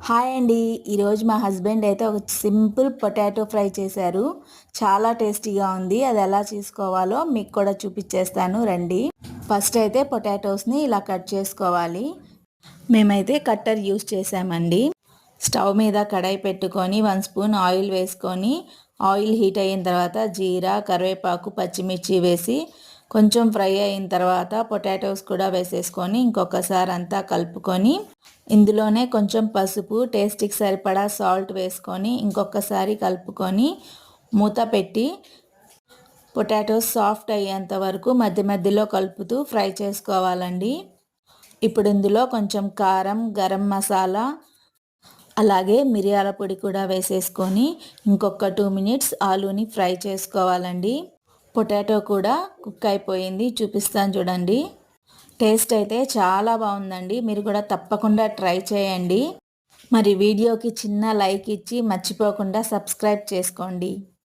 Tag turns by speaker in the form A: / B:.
A: Hi అండి. ఈరోజు మా హస్బెండ్ అయితే ఒక సింపుల్ పొటాటో ఫ్రై చేశారు. చాలా టేస్టీగా ఉంది. అది ఎలా చేసుకోవాలో మీకు కూడా చూపించేస్తాను రండి. ఫస్ట్ అయితే పొటాటోస్ని ఇలా కట్ చేసుకోవాలి. మేమైతే కట్టర్ యూస్ చేసామండి. స్టవ్ మీద కడాయి పెట్టుకొని 1 స్పూన్ ఆయిల్ వేసుకొని ఆయిల్ హీట్ అయిన తర్వాత జీరా, కరివేపాకు, పచ్చిమిర్చి వేసి కొంచెం ఫ్రై అయిన తర్వాత పొటాటోస్ కూడా వేసేసుకొని ఇంకొకసారి అంతా కలుపుకొని ఇందులోనే కొంచెం పసుపు, టేస్ట్కి సరిపడా సాల్ట్ వేసుకొని ఇంకొకసారి కలుపుకొని మూత పెట్టి పొటాటోస్ సాఫ్ట్ అయ్యేంత వరకు మధ్య మధ్యలో కలుపుతూ ఫ్రై చేసుకోవాలండి. ఇప్పుడు ఇందులో కొంచెం కారం, గరం మసాలా, అలాగే మిరియాల పొడి కూడా వేసేసుకొని ఇంకొక 2 మినిట్స్ ఆలూని ఫ్రై చేసుకోవాలండి. పొటాటో కూడా కుక్ అయిపోయింది, చూపిస్తాను చూడండి. టేస్ట్ అయితే చాలా బాగుందండి. మీరు కూడా తప్పకుండా ట్రై చేయండి. మరి వీడియోకి చిన్న లైక్ ఇచ్చి మర్చిపోకుండా సబ్స్క్రైబ్ చేసుకోండి.